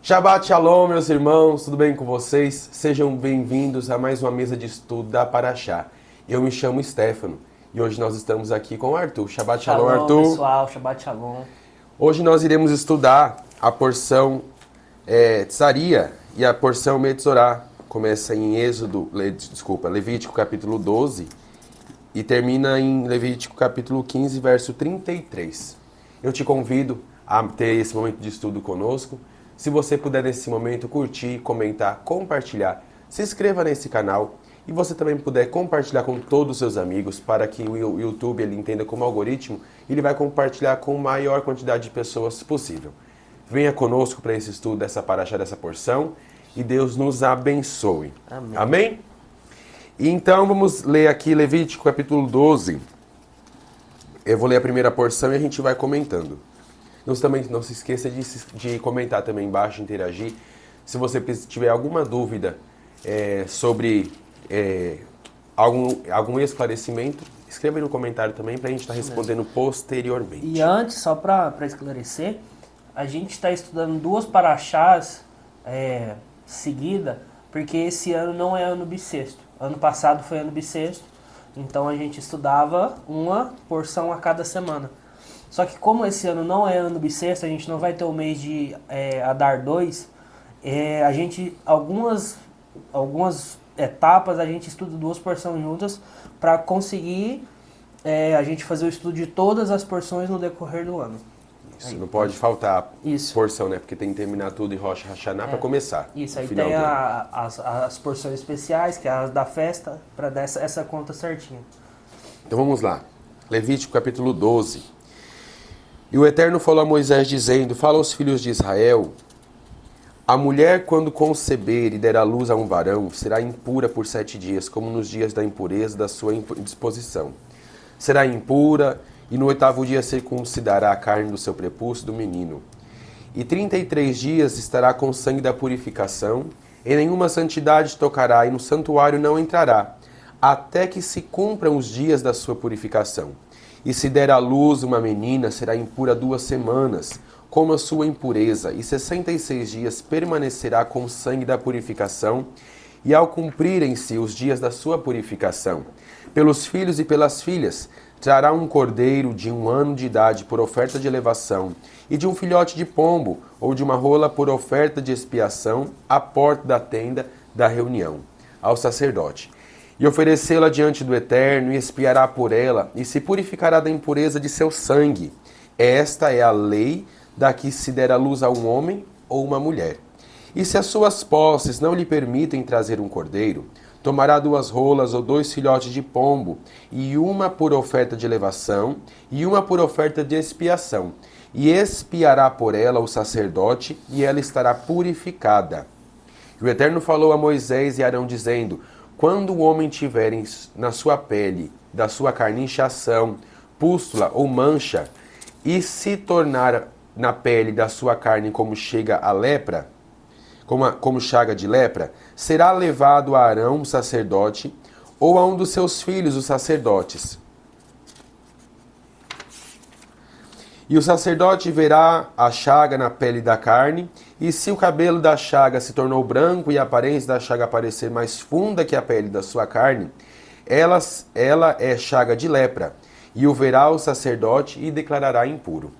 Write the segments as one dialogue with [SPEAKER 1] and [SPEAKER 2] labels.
[SPEAKER 1] Shabbat Shalom, meus irmãos, tudo bem com vocês? Sejam bem-vindos a mais uma mesa de estudo da Paraxá. Eu me chamo Stefano e hoje nós estamos aqui com o Arthur. Shabbat Shalom, Arthur.
[SPEAKER 2] Pessoal, Shabbat Shalom.
[SPEAKER 1] Hoje nós iremos estudar a porção Tsaria e a porção Metzorá. Começa em Levítico capítulo 12 e termina em Levítico capítulo 15, verso 33. Eu te convido a ter esse momento de estudo conosco. Se você puder nesse momento curtir, comentar, compartilhar, se inscreva nesse canal e você também puder compartilhar com todos os seus amigos para que o YouTube ele entenda como algoritmo e ele vai compartilhar com a maior quantidade de pessoas possível. Venha conosco para esse estudo dessa paraxá, dessa porção e Deus nos abençoe.
[SPEAKER 2] Amém.
[SPEAKER 1] Amém? E então vamos ler aqui Levítico capítulo 12. Eu vou ler a primeira porção e a gente vai comentando. Não se esqueça de comentar também embaixo, interagir. Se você tiver alguma dúvida sobre algum esclarecimento, escreva aí no comentário também para a gente estar respondendo posteriormente.
[SPEAKER 2] E antes, só para esclarecer, a gente está estudando duas paraxás seguidas, porque esse ano não é ano bissexto. Ano passado foi ano bissexto, então a gente estudava uma porção a cada semana. Só que como esse ano não é ano bissexto, a gente não vai ter o mês de Adar 2, a gente, algumas etapas a gente estuda duas porções juntas para conseguir a gente fazer o estudo de todas as porções no decorrer do ano.
[SPEAKER 1] Isso, não pode faltar
[SPEAKER 2] Isso.
[SPEAKER 1] porção, né? Porque tem que terminar tudo em Rosh Hashanah para começar.
[SPEAKER 2] Isso, aí tem as porções especiais, que é as da festa, para dar essa conta certinha.
[SPEAKER 1] Então vamos lá. Levítico capítulo 12. E o Eterno falou a Moisés dizendo: fala aos filhos de Israel, a mulher quando conceber e der à luz a um varão, será impura por 7 dias, como nos dias da impureza da sua indisposição. Será impura, e no 8º dia circuncidará a carne do seu prepúcio do menino. E 33 dias estará com sangue da purificação, em nenhuma santidade tocará, e no santuário não entrará, até que se cumpram os dias da sua purificação. E se der à luz uma menina, será impura 2 semanas, como a sua impureza, e 66 dias permanecerá com o sangue da purificação, e ao cumprirem-se os dias da sua purificação, pelos filhos e pelas filhas, trará um cordeiro de 1 ano de idade por oferta de elevação, e de um filhote de pombo, ou de uma rola por oferta de expiação, à porta da tenda da reunião, ao sacerdote. E oferecê-la diante do Eterno, e expiará por ela, e se purificará da impureza de seu sangue. Esta é a lei da que se der à luz a um homem ou uma mulher. E se as suas posses não lhe permitem trazer um cordeiro, tomará 2 rolas ou 2 filhotes de pombo, e uma por oferta de elevação, e uma por oferta de expiação. E expiará por ela o sacerdote, e ela estará purificada. E o Eterno falou a Moisés e Arão, dizendo: quando o homem tiver na sua pele, da sua carne, inchação, pústula ou mancha, e se tornar na pele da sua carne como chega a lepra, como chaga de lepra, será levado a Arão, o sacerdote, ou a um dos seus filhos, os sacerdotes. E o sacerdote verá a chaga na pele da carne, e se o cabelo da chaga se tornou branco e a aparência da chaga parecer mais funda que a pele da sua carne, ela é chaga de lepra, e o verá o sacerdote e declarará impuro.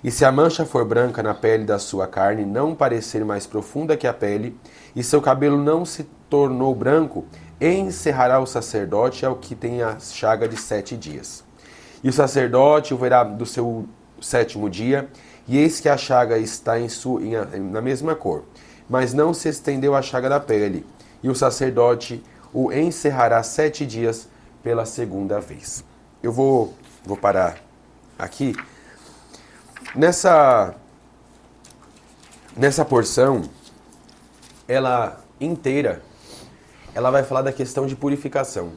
[SPEAKER 1] E se a mancha for branca na pele da sua carne, não parecer mais profunda que a pele, e seu cabelo não se tornou branco, encerrará o sacerdote ao que tem a chaga de 7 dias. E o sacerdote o verá do seu 7º dia, e eis que a chaga está na mesma cor, mas não se estendeu a chaga da pele, e o sacerdote o encerrará 7 dias pela 2ª vez. Eu vou parar aqui. Nessa porção, ela inteira, ela vai falar da questão de purificação.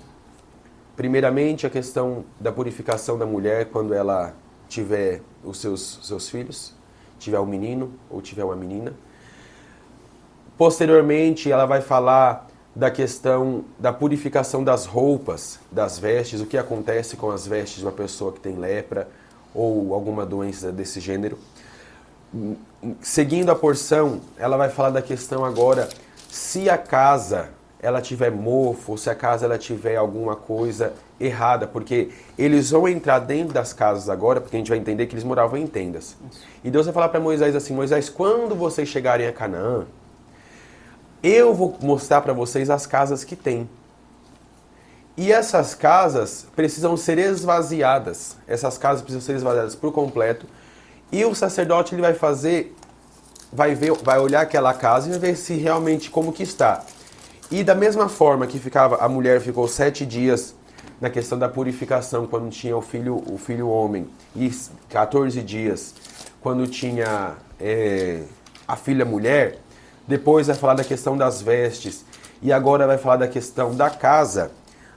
[SPEAKER 1] Primeiramente, a questão da purificação da mulher quando ela tiver os seus filhos, tiver um menino ou tiver uma menina. Posteriormente, ela vai falar da questão da purificação das roupas, das vestes, o que acontece com as vestes de uma pessoa que tem lepra ou alguma doença desse gênero. seguindo a porção, ela vai falar da questão agora, se a casa ela tiver mofo, ou se a casa ela tiver alguma coisa errada, porque eles vão entrar dentro das casas agora, porque a gente vai entender que eles moravam em tendas. E Deus vai falar para Moisés assim, Moisés, quando vocês chegarem a Canaã, eu vou mostrar para vocês as casas que tem. E essas casas precisam ser esvaziadas. Essas casas precisam ser esvaziadas por completo. E o sacerdote ele vai fazer, vai olhar aquela casa e vai ver se realmente como que está. E da mesma forma que a mulher ficou 7 dias na questão da purificação quando tinha o filho homem, e 14 dias quando tinha a filha mulher, depois vai falar da questão das vestes, e agora vai falar da questão da casa.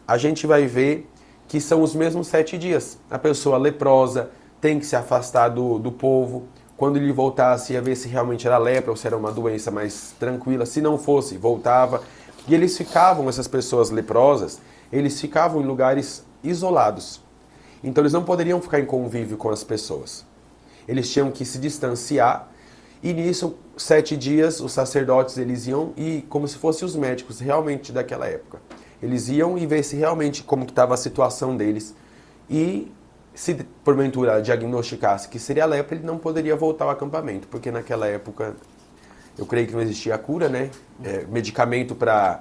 [SPEAKER 1] A gente vai ver que são os mesmos 7 dias. A pessoa leprosa tem que se afastar do povo. Quando ele voltasse, ia ver se realmente era lepra ou se era uma doença mais tranquila. Se não fosse, voltava. E eles ficavam, essas pessoas leprosas, eles ficavam em lugares isolados. Então eles não poderiam ficar em convívio com as pessoas. Eles tinham que se distanciar. E nisso, 7 dias, os sacerdotes eles iam, e como se fossem os médicos realmente daquela época. Eles iam e ver se realmente como que estava a situação deles. E se porventura diagnosticasse que seria lepra, ele não poderia voltar ao acampamento. Porque naquela época, eu creio que não existia cura, né? Medicamento para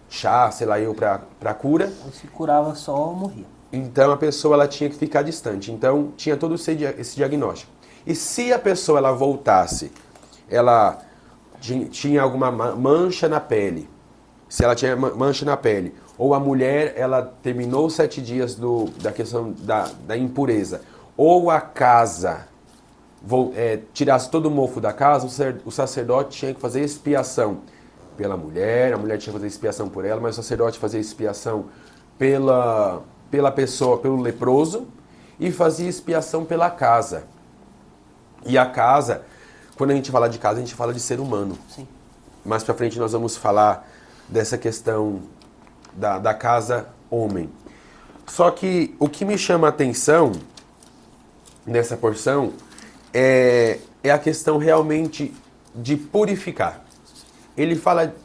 [SPEAKER 1] chá, sei lá para cura.
[SPEAKER 2] Se curava só, morria.
[SPEAKER 1] Então a pessoa ela tinha que ficar distante. Então tinha todo esse diagnóstico. E se a pessoa ela voltasse, ela tinha alguma mancha na pele, se ela tinha mancha na pele, ou a mulher ela terminou 7 dias da questão da impureza, ou a casa tirasse todo o mofo da casa, o sacerdote tinha que fazer expiação pela mulher, a mulher tinha que fazer expiação por ela, mas o sacerdote fazia expiação pela pessoa, pelo leproso, e fazia expiação pela casa. E a casa, quando a gente fala de casa, a gente fala de ser humano.
[SPEAKER 2] Sim.
[SPEAKER 1] Mais pra frente nós vamos falar dessa questão da casa homem. Só que o que me chama a atenção nessa porção é a questão realmente de purificar. Ele fala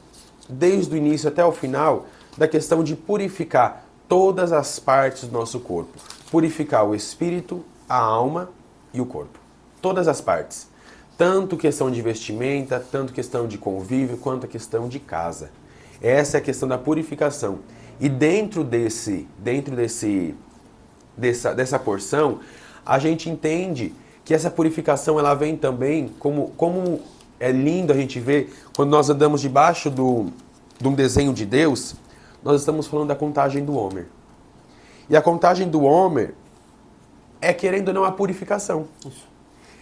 [SPEAKER 1] desde o início até o final da questão de purificar todas as partes do nosso corpo. Purificar o espírito, a alma e o corpo. Todas as partes. Tanto questão de vestimenta, tanto questão de convívio, quanto a questão de casa. Essa é a questão da purificação. E dentro dessa porção, a gente entende que essa purificação ela vem também, como é lindo a gente ver, quando nós andamos debaixo de um desenho de Deus, nós estamos falando da contagem do Homer. E a contagem do Homer é, querendo ou não, a purificação.
[SPEAKER 2] Isso.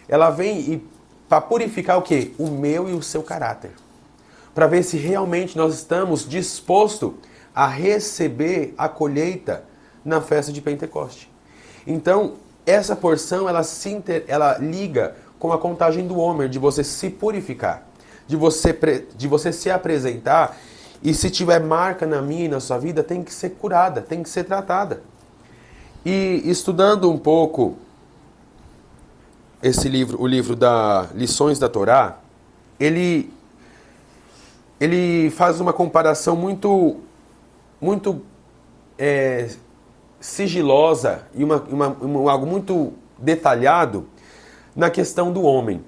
[SPEAKER 1] Ela vem para purificar o quê? O meu e o seu caráter. Para ver se realmente nós estamos dispostos a receber a colheita na festa de Pentecoste. Então, essa porção, ela liga com a contagem do Homer, de você se purificar, de você se apresentar, e se tiver marca na minha e na sua vida, tem que ser curada, tem que ser tratada. E estudando um pouco esse livro, o livro da Lições da Torá, ele faz uma comparação muito sigilosa e algo muito detalhado na questão do homem.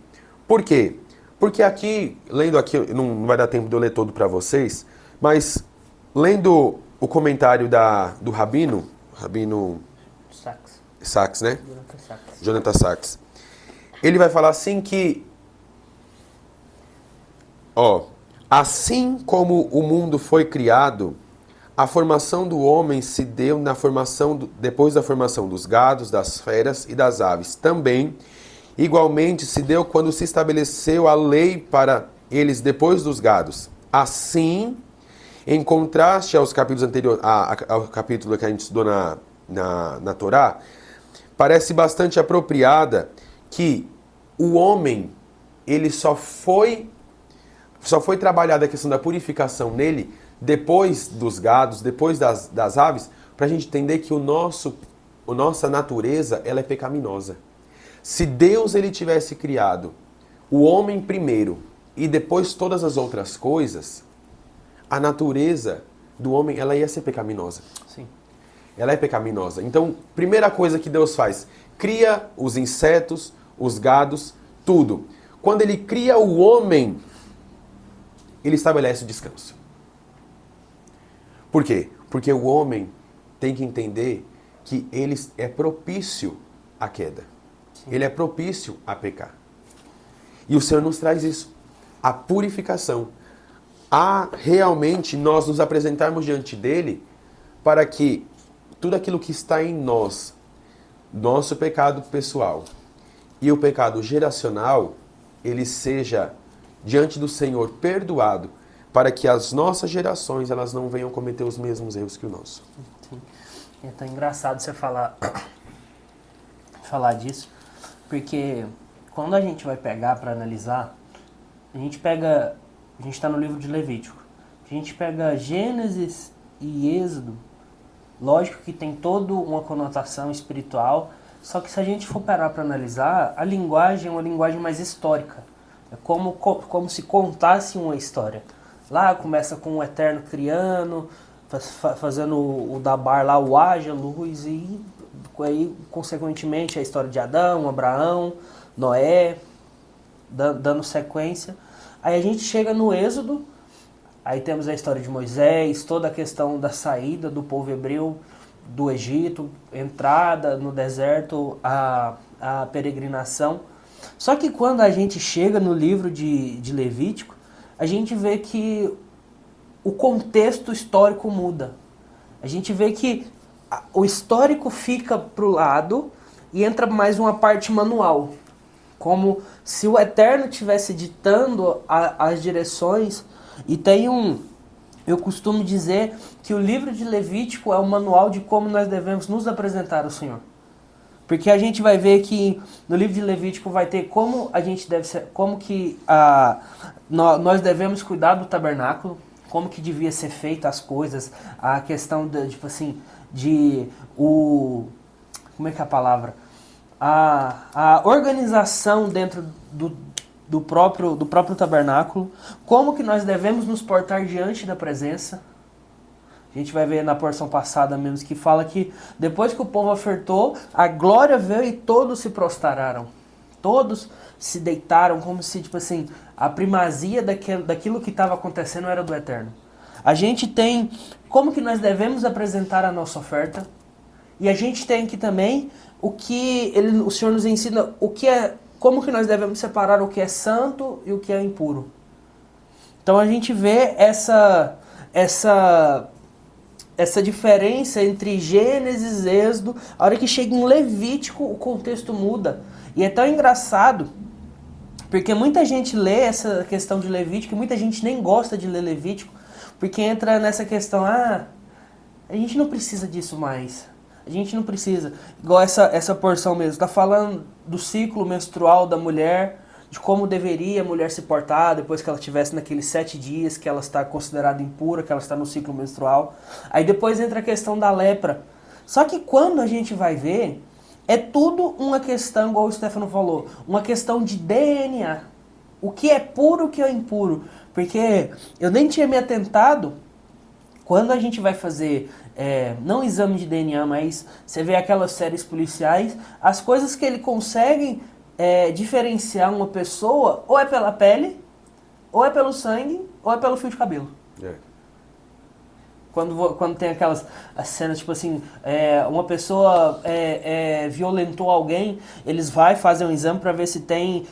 [SPEAKER 1] Por quê? Porque aqui, lendo aqui, não vai dar tempo de eu ler todo para vocês, mas lendo o comentário do Rabino Sacks, né? Jonathan Sacks. Ele vai falar assim que, assim como o mundo foi criado, a formação do homem se deu depois da formação dos gados, das feras e das aves. Também, igualmente, se deu quando se estabeleceu a lei para eles depois dos gados. Assim, em contraste aos capítulos anteriores, ao capítulo que a gente estudou na Torá, parece bastante apropriada que o homem, ele só foi trabalhada a questão da purificação nele depois dos gados, depois das aves, para a gente entender que a nossa natureza ela é pecaminosa. Se Deus ele tivesse criado o homem primeiro e depois todas as outras coisas, a natureza do homem, ela ia ser pecaminosa.
[SPEAKER 2] Sim.
[SPEAKER 1] Ela é pecaminosa. Então, primeira coisa que Deus faz, cria os insetos, os gados, tudo. Quando ele cria o homem, ele estabelece o descanso. Por quê? Porque o homem tem que entender que ele é propício à queda. Sim. Ele é propício a pecar. E o Senhor nos traz isso. A purificação. A realmente nós nos apresentarmos diante dele para que tudo aquilo que está em nós, nosso pecado pessoal e o pecado geracional, ele seja diante do Senhor perdoado, para que as nossas gerações elas não venham cometer os mesmos erros que o nosso.
[SPEAKER 2] Sim. É tão engraçado você falar disso, porque quando a gente vai pegar para analisar, a gente está no livro de Levítico, a gente pega Gênesis e Êxodo, lógico que tem toda uma conotação espiritual, só que se a gente for parar para analisar, a linguagem é uma linguagem mais histórica. É como se contasse uma história. Lá começa com o Eterno criando, fazendo o Dabar lá, o haja luz, e aí, consequentemente, a história de Adão, Abraão, Noé, dando sequência. Aí a gente chega no Êxodo, aí temos a história de Moisés, toda a questão da saída do povo hebreu do Egito, entrada no deserto, a peregrinação. Só que quando a gente chega no livro de Levítico, a gente vê que o contexto histórico muda. A gente vê que o histórico fica para o lado e entra mais uma parte manual. Como se o Eterno estivesse ditando as direções. E tem eu costumo dizer que o livro de Levítico é o manual de como nós devemos nos apresentar ao Senhor. Porque a gente vai ver que no livro de Levítico vai ter como a gente deve ser, como que nós devemos cuidar do tabernáculo, como que devia ser feita as coisas, a questão tipo assim, como é que é a palavra? A organização dentro do próprio tabernáculo, como que nós devemos nos portar diante da presença. A gente vai ver na porção passada mesmo que fala que depois que o povo ofertou, a glória veio e todos se prostraram. Todos se deitaram como se, tipo assim, a primazia daquilo que estava acontecendo era do Eterno. A gente tem como que nós devemos apresentar a nossa oferta. E a gente tem aqui também o Senhor nos ensina como que nós devemos separar o que é santo e o que é impuro. Então a gente vê essa diferença entre Gênesis e Êxodo. A hora que chega em Levítico, o contexto muda. E é tão engraçado, porque muita gente lê essa questão de Levítico, e muita gente nem gosta de ler Levítico, porque entra nessa questão, a gente não precisa disso mais. A gente não precisa. Igual essa porção mesmo. Está falando do ciclo menstrual da mulher, de como deveria a mulher se portar depois que ela estivesse naqueles 7 dias que ela está considerada impura, que ela está no ciclo menstrual. Aí depois entra a questão da lepra. Só que quando a gente vai ver, é tudo uma questão, igual o Stefano falou, uma questão de DNA. O que é puro, o que é impuro. Porque eu nem tinha me atentado, quando a gente vai fazer, não exame de DNA, mas você vê aquelas séries policiais, as coisas que ele conseguem diferenciar uma pessoa, ou é pela pele, ou é pelo sangue, ou é pelo fio de cabelo. Quando tem aquelas cenas, tipo assim, uma pessoa violentou alguém, eles fazem um exame para ver se tem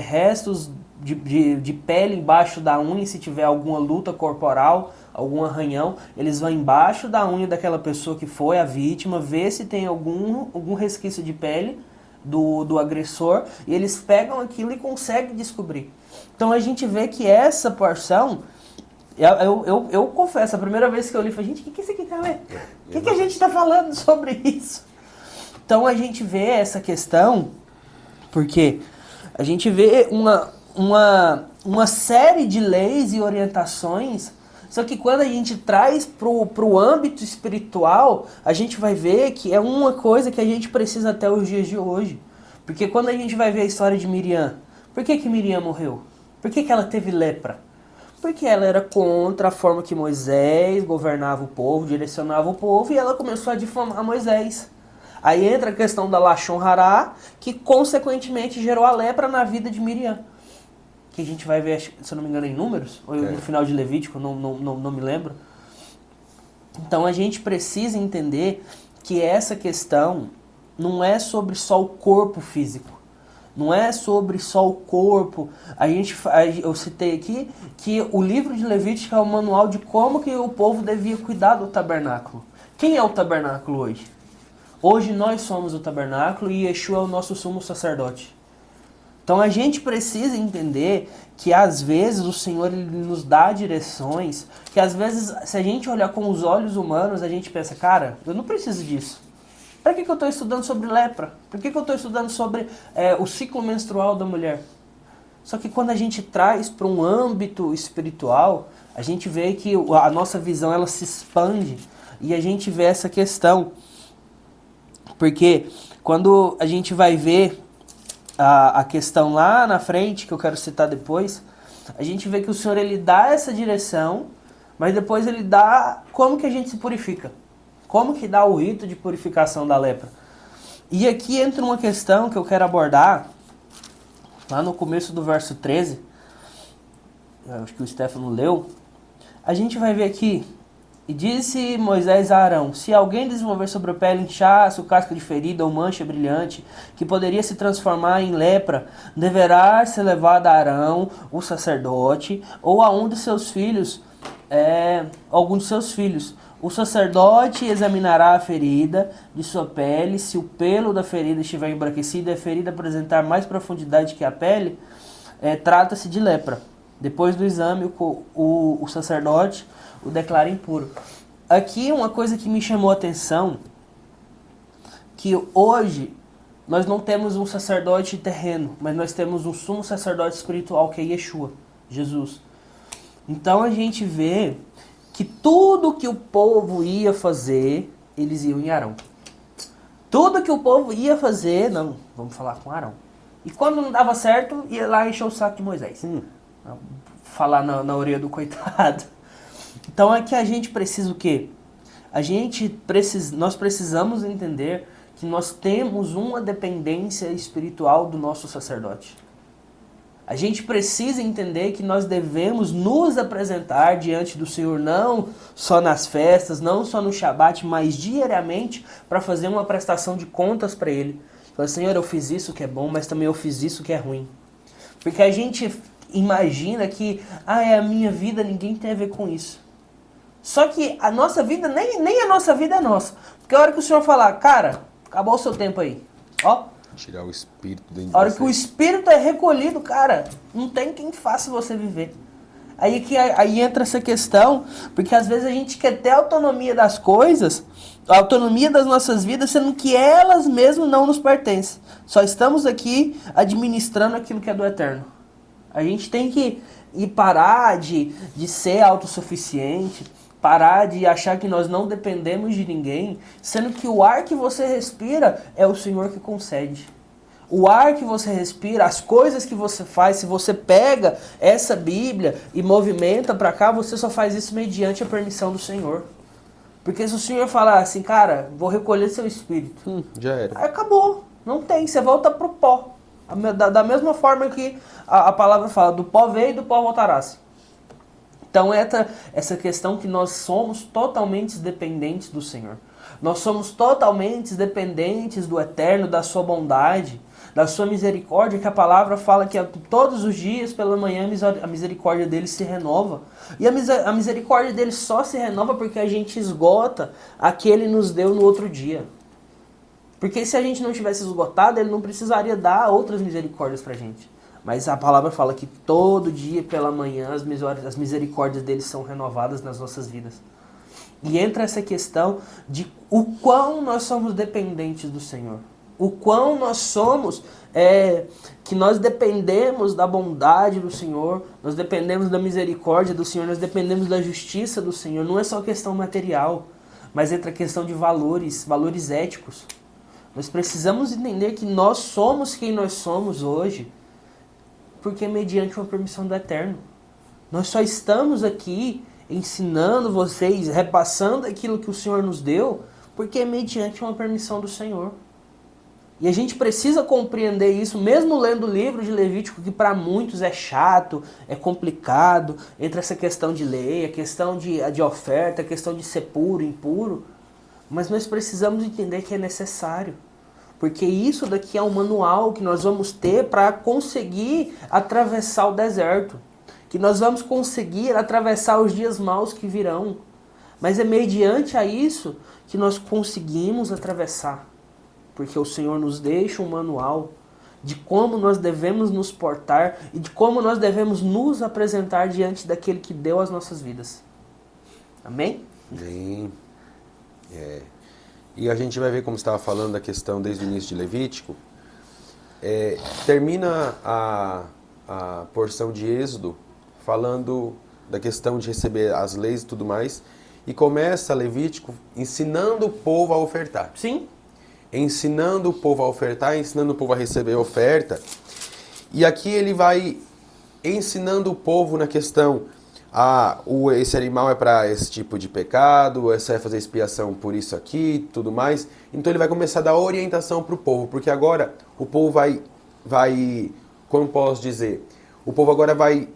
[SPEAKER 2] restos de pele embaixo da unha, se tiver alguma luta corporal, algum arranhão, eles vão embaixo da unha daquela pessoa que foi a vítima, ver se tem algum resquício de pele do agressor, e eles pegam aquilo e conseguem descobrir. Então a gente vê que essa porção, eu confesso, a primeira vez que eu li, eu falei, gente, o que é isso aqui, cara? O que a gente está falando sobre isso? Então a gente vê essa questão, porque a gente vê uma série de leis e orientações, só que quando a gente traz pro âmbito espiritual, a gente vai ver que é uma coisa que a gente precisa até os dias de hoje. Porque quando a gente vai ver a história de Miriam, Por que Miriam morreu? Por que ela teve lepra? Porque ela era contra a forma que Moisés governava o povo, direcionava o povo, e ela começou a difamar Moisés. Aí entra a questão da Lashon Hará, que consequentemente gerou a lepra na vida de Miriam. Que a gente vai ver, se eu não me engano, em Números, ou no final de Levítico, não me lembro. Então a gente precisa entender que essa questão não é sobre só o corpo físico. Não é sobre só o corpo. Eu citei aqui que o livro de Levítico é o manual de como que o povo devia cuidar do tabernáculo. Quem é o tabernáculo hoje? Hoje nós somos o tabernáculo e Yeshua é o nosso sumo sacerdote. Então a gente precisa entender que às vezes o Senhor ele nos dá direções, que às vezes se a gente olhar com os olhos humanos, a gente pensa, cara, eu não preciso disso. Para que eu estou estudando sobre lepra? Por que eu estou estudando sobre o ciclo menstrual da mulher? Só que quando a gente traz para um âmbito espiritual, a gente vê que a nossa visão ela se expande e a gente vê essa questão. Porque quando a gente vai ver a questão lá na frente, que eu quero citar depois, a gente vê que o Senhor ele dá essa direção, mas depois ele dá como que a gente se purifica. Como que dá o rito de purificação da lepra. E aqui entra uma questão que eu quero abordar, lá no começo do verso 13, acho que o Stefano leu, a gente vai ver aqui, e disse Moisés a Arão, se alguém desenvolver sobre a pele inchaço, casca de ferida ou mancha brilhante, que poderia se transformar em lepra, deverá ser levado a Arão, o sacerdote, ou a um de seus filhos, algum de seus filhos. O sacerdote examinará a ferida de sua pele, se o pelo da ferida estiver embranquecido e a ferida apresentar mais profundidade que a pele, trata-se de lepra. Depois do exame, o sacerdote o declara impuro. Aqui uma coisa que me chamou a atenção, que hoje nós não temos um sacerdote terreno, mas nós temos um sumo sacerdote espiritual que é Yeshua, Jesus. Então a gente vê que tudo que o povo ia fazer, eles iam em Arão. Tudo que o povo ia fazer, não, vamos falar com Arão. E quando não dava certo, ia lá encher o saco de Moisés. Falar na orelha do coitado. Então é que a gente precisa o quê? Nós precisamos entender que nós temos uma dependência espiritual do nosso sacerdote. A gente precisa entender que nós devemos nos apresentar diante do Senhor, não só nas festas, não só no Shabat, mas diariamente para fazer uma prestação de contas para Ele. Falar, Senhor, eu fiz isso que é bom, mas também eu fiz isso que é ruim. Porque a gente imagina que, é a minha vida, ninguém tem a ver com isso. Só que a nossa vida, nem a nossa vida é nossa. Porque a hora que o Senhor falar, cara, acabou o seu tempo aí, ó.
[SPEAKER 1] Tirar o espírito dentro de
[SPEAKER 2] A hora
[SPEAKER 1] você.
[SPEAKER 2] que o espírito é recolhido, cara, não tem quem faça você viver. Aí entra essa questão, porque às vezes a gente quer ter autonomia das coisas, a autonomia das nossas vidas, sendo que elas mesmas não nos pertencem. Só estamos aqui administrando aquilo que é do eterno. A gente tem que parar de ser autossuficiente, parar de achar que nós não dependemos de ninguém, sendo que o ar que você respira é o Senhor que concede. O ar que você respira, as coisas que você faz, se você pega essa Bíblia e movimenta para cá, você só faz isso mediante a permissão do Senhor. Porque se o Senhor falar assim, cara, vou recolher seu espírito,
[SPEAKER 1] já era.
[SPEAKER 2] aí acabou, não tem, você volta pro pó. Da mesma forma que a palavra fala, do pó veio e do pó voltarás. Então essa questão que nós somos totalmente dependentes do Senhor. Nós somos totalmente dependentes do Eterno, da sua bondade, da sua misericórdia, que a palavra fala que todos os dias, pela manhã, a misericórdia dele se renova. E a misericórdia dele só se renova porque a gente esgota a que ele nos deu no outro dia. Porque se a gente não tivesse esgotado, ele não precisaria dar outras misericórdias pra gente. Mas a palavra fala que todo dia pela manhã as misericórdias dele são renovadas nas nossas vidas. E entra essa questão de o quão nós somos dependentes do Senhor. O quão nós somos, que nós dependemos da bondade do Senhor, nós dependemos da misericórdia do Senhor, nós dependemos da justiça do Senhor. Não é só questão material, mas entra a questão de valores éticos. Nós precisamos entender que nós somos quem nós somos hoje, Porque é mediante uma permissão do Eterno. Nós só estamos aqui ensinando vocês, repassando aquilo que o Senhor nos deu, porque é mediante uma permissão do Senhor. E a gente precisa compreender isso, mesmo lendo o livro de Levítico, que para muitos é chato, é complicado, entre essa questão de lei, a questão de oferta, a questão de ser puro, impuro. Mas nós precisamos entender que é necessário. Porque isso daqui é um manual que nós vamos ter para conseguir atravessar o deserto. Que nós vamos conseguir atravessar os dias maus que virão. Mas é mediante a isso que nós conseguimos atravessar. Porque o Senhor nos deixa um manual de como nós devemos nos portar e de como nós devemos nos apresentar diante daquele que deu as nossas vidas. Amém?
[SPEAKER 1] Amém. E a gente vai ver, como você estava falando, da questão desde o início de Levítico. Termina a porção de Êxodo falando da questão de receber as leis e tudo mais. E começa Levítico ensinando o povo a ofertar.
[SPEAKER 2] Sim.
[SPEAKER 1] Ensinando o povo a ofertar, ensinando o povo a receber a oferta. E aqui ele vai ensinando o povo na questão, esse animal é para esse tipo de pecado, você vai fazer expiação por isso aqui, tudo mais. Então ele vai começar a dar orientação para o povo, porque agora o povo vai, como posso dizer, o povo agora vai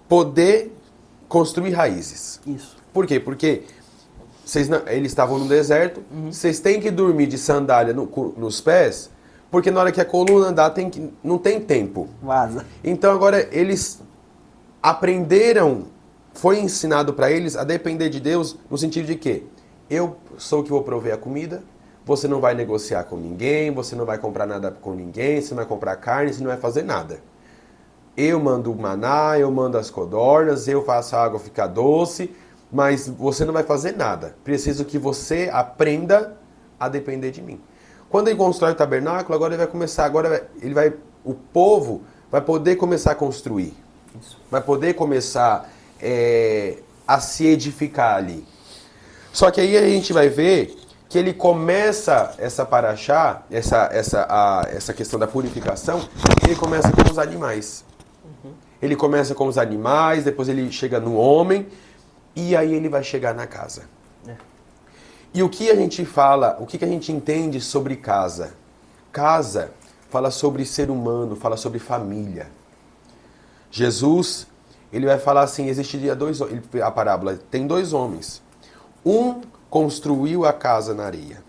[SPEAKER 1] poder construir raízes.
[SPEAKER 2] Isso.
[SPEAKER 1] Por quê? Porque eles estavam no deserto, vocês têm que dormir de sandália nos pés, porque na hora que a coluna andar não tem tempo.
[SPEAKER 2] Vaza.
[SPEAKER 1] Então agora eles aprenderam, foi ensinado para eles a depender de Deus no sentido de que eu sou o que vou prover a comida, você não vai negociar com ninguém, você não vai comprar nada com ninguém, você não vai comprar carne, você não vai fazer nada. Eu mando o maná, eu mando as codornas, eu faço a água ficar doce, mas você não vai fazer nada. Preciso que você aprenda a depender de mim. Quando ele constrói o tabernáculo, agora ele vai começar, o povo vai poder começar a construir.
[SPEAKER 2] Isso.
[SPEAKER 1] Vai poder começar a se edificar ali. Só que aí a gente vai ver que ele começa essa paraxá, essa questão da purificação, ele começa com os animais. Ele começa com os animais, depois ele chega no homem, e aí ele vai chegar na casa. E o que a gente fala, o que a gente entende sobre casa? Casa fala sobre ser humano, fala sobre família. Jesus, ele vai falar assim, existiria a parábola, tem dois homens. Um construiu a casa na areia.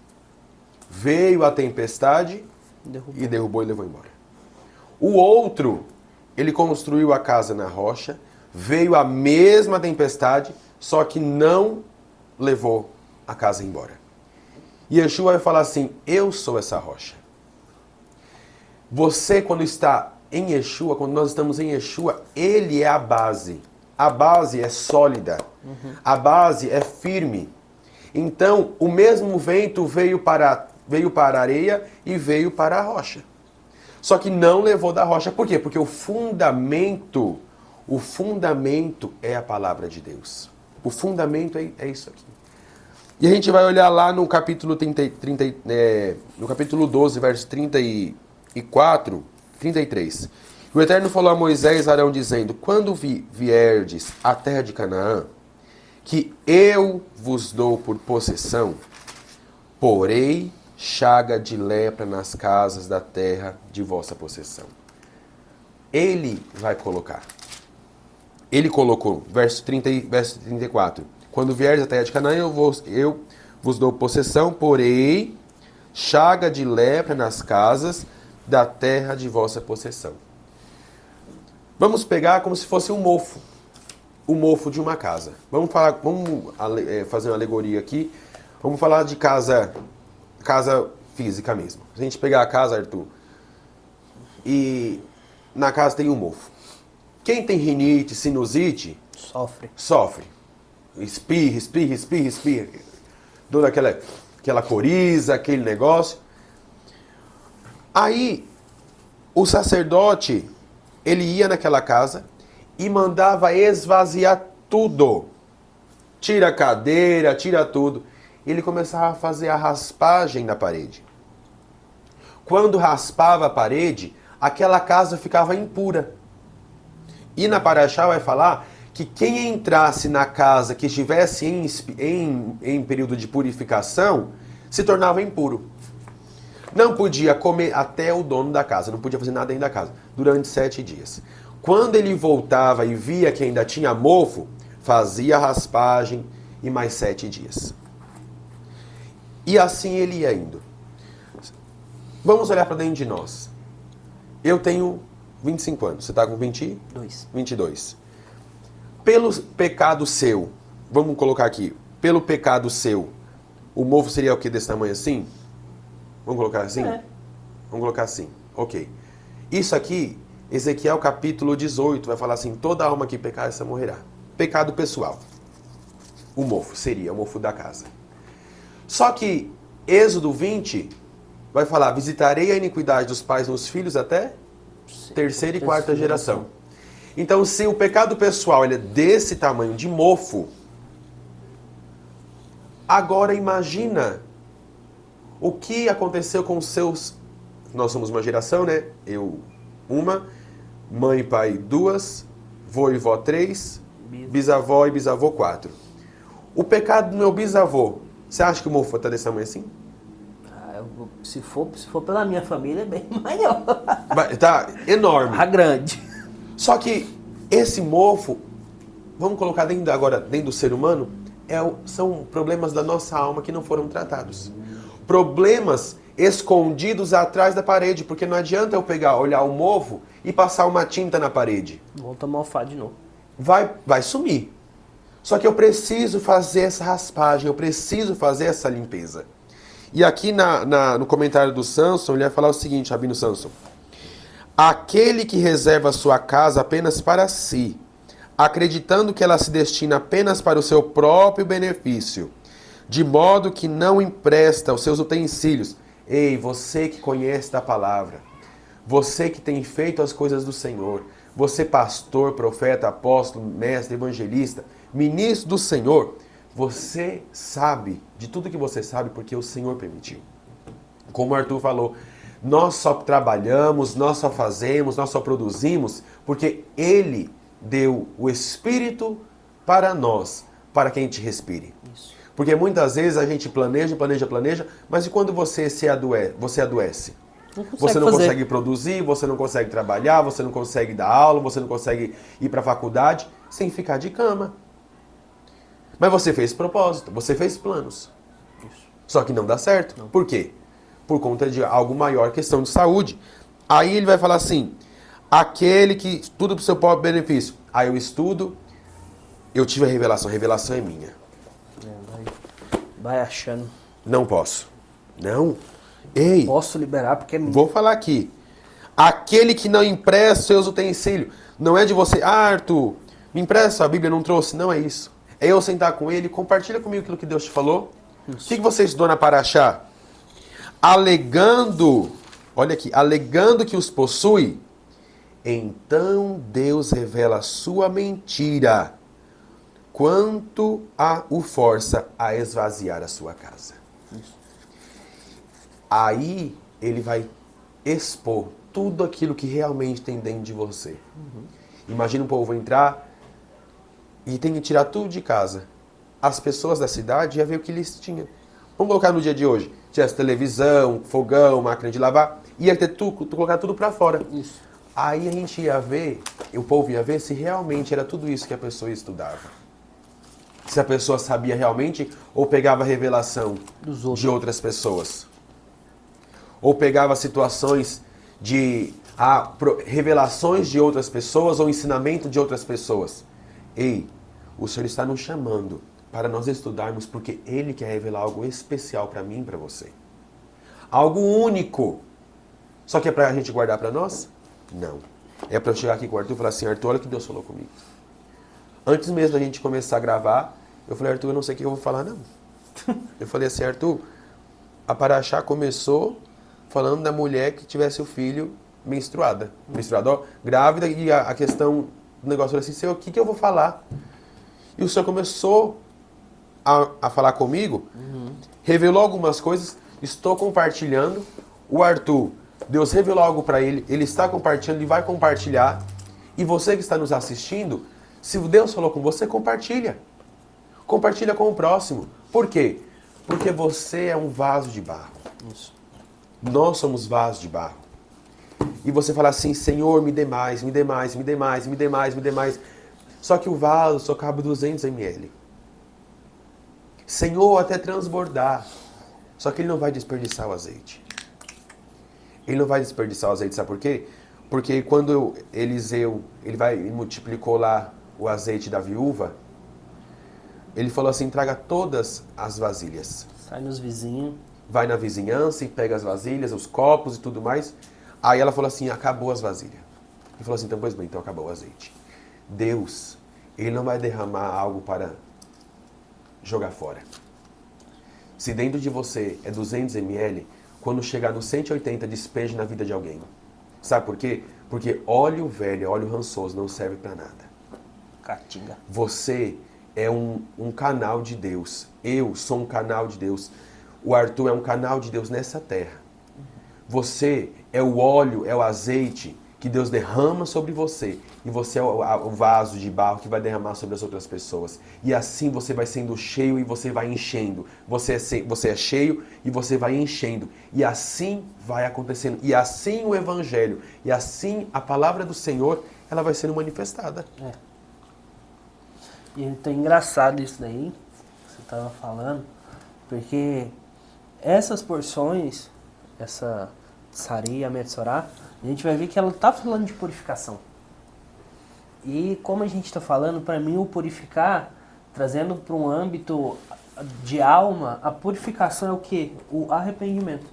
[SPEAKER 1] Veio a tempestade e derrubou e levou embora. O outro, ele construiu a casa na rocha, veio a mesma tempestade, só que não levou a casa embora. E Yeshua vai falar assim, eu sou essa rocha. Você, quando está em Yeshua, quando nós estamos em Yeshua, ele é a base. A base é sólida. A base é firme. Então, o mesmo vento veio para a areia e veio para a rocha. Só que não levou da rocha. Por quê? Porque o fundamento é a palavra de Deus. O fundamento é isso aqui. E a gente vai olhar lá no capítulo, no capítulo 12, verso 34, 33. O Eterno falou a Moisés e Arão, dizendo, quando vierdes à terra de Canaã, que eu vos dou por possessão, porei chaga de lepra nas casas da terra de vossa possessão. Ele vai colocar. Ele colocou, verso 34. Quando vieres à terra de Canaã, eu vos dou possessão, porei chaga de lepra nas casas da terra de vossa possessão. Vamos pegar como se fosse um mofo. O mofo de uma casa. Vamos fazer uma alegoria aqui. Vamos falar de casa física mesmo. Se a gente pegar a casa, Arthur, e na casa tem um mofo. Quem tem rinite, sinusite, sofre. Espirra. Toda aquela coriza, aquele negócio. Aí, o sacerdote, ele ia naquela casa e mandava esvaziar tudo. Tira a cadeira, tira tudo. Ele começava a fazer a raspagem na parede. Quando raspava a parede, aquela casa ficava impura. E na Paraxá vai falar que quem entrasse na casa que estivesse em período de purificação se tornava impuro. Não podia comer até o dono da casa, não podia fazer nada dentro da casa, durante 7 dias. Quando ele voltava e via que ainda tinha mofo, fazia a raspagem e mais 7 dias. E assim ele ia indo. Vamos olhar para dentro de nós. Eu tenho 25 anos, você está com 22. Pelo pecado seu, vamos colocar aqui, pelo pecado seu, o mofo seria o que desse tamanho assim? Vamos colocar assim?
[SPEAKER 2] É.
[SPEAKER 1] Vamos colocar assim, ok. Isso aqui, Ezequiel capítulo 18, vai falar assim, toda alma que pecar, essa morrerá. Pecado pessoal. O mofo seria o mofo da casa. Só que Êxodo 20 vai falar, visitarei a iniquidade dos pais nos filhos até terceira e quarta geração. Então, se o pecado pessoal ele é desse tamanho de mofo, agora imagina o que aconteceu com os seus... Nós somos uma geração, né? Eu, uma, mãe e pai, 2, vô e vó, 3, bisavó e bisavô, 4. O pecado do meu bisavô, você acha que o mofo está desse tamanho assim?
[SPEAKER 2] Se for pela minha família, é bem maior.
[SPEAKER 1] Tá enorme.
[SPEAKER 2] A grande.
[SPEAKER 1] Só que esse mofo, vamos colocar dentro do ser humano, são problemas da nossa alma que não foram tratados. Problemas escondidos atrás da parede, porque não adianta eu olhar o mofo e passar uma tinta na parede.
[SPEAKER 2] Volta a mofar de novo.
[SPEAKER 1] Vai sumir. Só que eu preciso fazer essa raspagem, eu preciso fazer essa limpeza. E aqui no comentário do Samson, ele vai falar o seguinte, Rabino Samson. Aquele que reserva sua casa apenas para si, acreditando que ela se destina apenas para o seu próprio benefício, de modo que não empresta os seus utensílios. Ei, você que conhece da palavra, você que tem feito as coisas do Senhor, você pastor, profeta, apóstolo, mestre, evangelista, ministro do Senhor, você sabe de tudo que você sabe porque o Senhor permitiu. Como o Arthur falou, nós só trabalhamos, nós só fazemos, nós só produzimos porque Ele deu o Espírito para nós, para que a gente respire. Isso. Porque muitas vezes a gente planeja, mas e quando você adoece? Você não consegue produzir, você não consegue trabalhar, você não consegue dar aula, você não consegue ir para a faculdade sem ficar de cama. Mas você fez propósito, você fez planos. Isso. Só que não dá certo. Não. Por quê? Por conta de algo maior, questão de saúde. Aí ele vai falar assim, aquele que estuda para o seu próprio benefício. Aí eu estudo, eu tive a revelação é minha.
[SPEAKER 2] Vai achando.
[SPEAKER 1] Não posso. Não. Ei.
[SPEAKER 2] Posso liberar porque é minha.
[SPEAKER 1] Vou falar aqui. Aquele que não empresta seus utensílios. Não é de você, Arthur, me empresta a Bíblia, não trouxe. Não é isso. É eu sentar com ele, compartilha comigo aquilo que Deus te falou. Isso. O que você estudou na Paraxá? Alegando que os possui, então Deus revela a sua mentira, quanto o força a esvaziar a sua casa. Isso. Aí ele vai expor tudo aquilo que realmente tem dentro de você. Uhum. Imagina um povo entrar e tem que tirar tudo de casa. As pessoas da cidade iam ver o que eles tinham. Vamos colocar no dia de hoje. Tivesse televisão, fogão, máquina de lavar. Ia ter colocar tudo para fora. Isso. Aí a gente ia ver, o povo ia ver se realmente era tudo isso que a pessoa estudava. Se a pessoa sabia realmente ou pegava revelação de outras pessoas. Ou pegava situações de revelações de outras pessoas ou ensinamento de outras pessoas. Ei, o Senhor está nos chamando para nós estudarmos porque Ele quer revelar algo especial para mim e para você. Algo único. Só que é para a gente guardar para nós? Não. É para eu chegar aqui com o Arthur e falar assim, Arthur, olha o que Deus falou comigo. Antes mesmo da gente começar a gravar, eu falei, Arthur, eu não sei o que eu vou falar, não. Eu falei assim, Arthur, a Paraxá começou falando da mulher que tivesse o filho menstruada, grávida, e a questão do negócio, assim, Senhor, o que eu vou falar? E o Senhor começou a falar comigo, revelou algumas coisas, estou compartilhando, o Arthur, Deus revelou algo para ele está compartilhando e vai compartilhar, E você que está nos assistindo, se Deus falou com você, compartilha. Compartilha com o próximo. Por quê? Porque você é um vaso de barro.
[SPEAKER 2] Isso.
[SPEAKER 1] Nós somos vasos de barro. E você fala assim, Senhor, me dê mais, me dê mais, me dê mais, me dê mais, me dê mais. Só que o vaso só cabe 200 ml. Senhor, até transbordar. Só que ele não vai desperdiçar o azeite. Ele não vai desperdiçar o azeite, sabe por quê? Porque quando Eliseu, ele multiplicou lá o azeite da viúva, ele falou assim, traga todas as vasilhas.
[SPEAKER 2] Sai nos vizinhos.
[SPEAKER 1] Vai na vizinhança e pega as vasilhas, os copos e tudo mais. Aí ela falou assim, acabou as vasilhas. Ele falou assim, então, pois bem, então acabou o azeite. Deus, ele não vai derramar algo para jogar fora. Se dentro de você é 200 ml, quando chegar no 180, despeje na vida de alguém. Sabe por quê? Porque óleo velho, óleo rançoso não serve para nada.
[SPEAKER 2] Caatinga.
[SPEAKER 1] Você é um canal de Deus. Eu sou um canal de Deus. O Arthur é um canal de Deus nessa terra. Você é o óleo, é o azeite que Deus derrama sobre você. E você é o vaso de barro que vai derramar sobre as outras pessoas. E assim você vai sendo cheio e você vai enchendo. Você é cheio e você vai enchendo. E assim vai acontecendo. E assim o Evangelho. E assim a palavra do Senhor, ela vai sendo manifestada.
[SPEAKER 2] É. E tá engraçado isso daí, que você estava falando, porque essas porções, essa Tsari e a Metsorá, a gente vai ver que ela está falando de purificação. E como a gente está falando, para mim o purificar, trazendo para um âmbito de alma, a purificação é o quê? O arrependimento.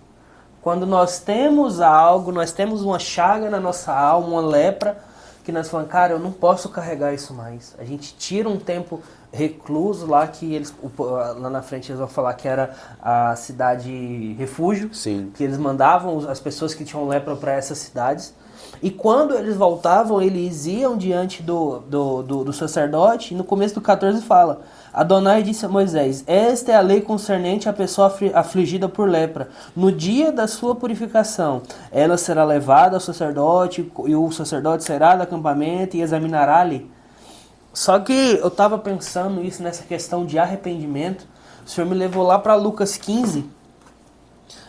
[SPEAKER 2] Quando nós temos algo, nós temos uma chaga na nossa alma, uma lepra, que nós falamos, cara, eu não posso carregar isso mais. A gente tira um tempo recluso lá, que eles, lá na frente eles vão falar que era a cidade refúgio.
[SPEAKER 1] Sim.
[SPEAKER 2] Que eles mandavam as pessoas que tinham lepra para essas cidades. E quando eles voltavam, eles iam diante do sacerdote, e no começo do 14 fala, Adonai disse a Moisés, esta é a lei concernente à pessoa afligida por lepra. No dia da sua purificação, ela será levada ao sacerdote, e o sacerdote será do acampamento e examinará ali. Só que eu estava pensando isso nessa questão de arrependimento. O Senhor me levou lá para Lucas 15,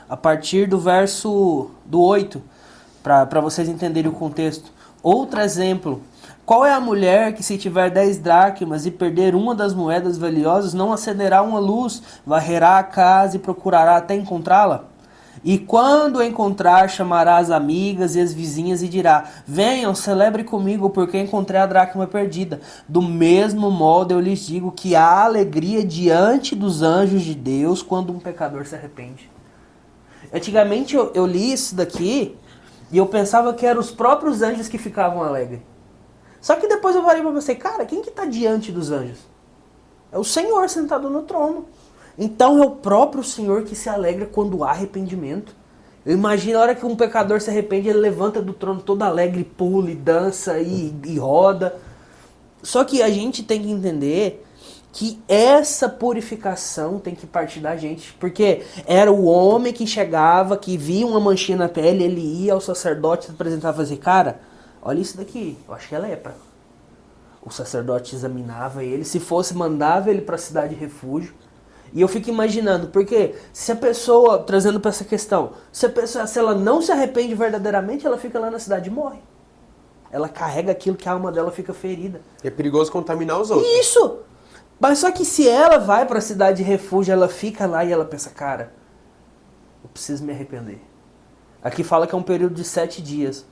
[SPEAKER 2] a partir do verso do 8, para vocês entenderem o contexto. Outro exemplo. Qual é a mulher que, se tiver 10 dracmas e perder uma das moedas valiosas, não acenderá uma luz, varrerá a casa e procurará até encontrá-la? E quando encontrar, chamará as amigas e as vizinhas e dirá, venham, celebre comigo, porque encontrei a dracma perdida. Do mesmo modo eu lhes digo que há alegria diante dos anjos de Deus quando um pecador se arrepende. Antigamente eu li isso daqui e eu pensava que eram os próprios anjos que ficavam alegres. Só que depois eu parei para pensar, cara, quem que está diante dos anjos? É o Senhor sentado no trono. Então é o próprio Senhor que se alegra quando há arrependimento. Eu imagino a hora que um pecador se arrepende, ele levanta do trono todo alegre, pula e dança e roda. Só que a gente tem que entender que essa purificação tem que partir da gente. Porque era o homem que chegava, que via uma manchinha na pele, ele ia ao sacerdote e apresentava e dizia, cara, olha isso daqui, eu acho que é lepra. O sacerdote examinava ele, se fosse, mandava ele para a cidade de refúgio. E eu fico imaginando, porque se a pessoa, trazendo para essa questão, se ela não se arrepende verdadeiramente, ela fica lá na cidade e morre. Ela carrega aquilo que a alma dela fica ferida.
[SPEAKER 1] É perigoso contaminar os outros.
[SPEAKER 2] Isso! Mas só que se ela vai para a cidade de refúgio, ela fica lá e ela pensa, cara, eu preciso me arrepender. Aqui fala que é um período de 7 dias.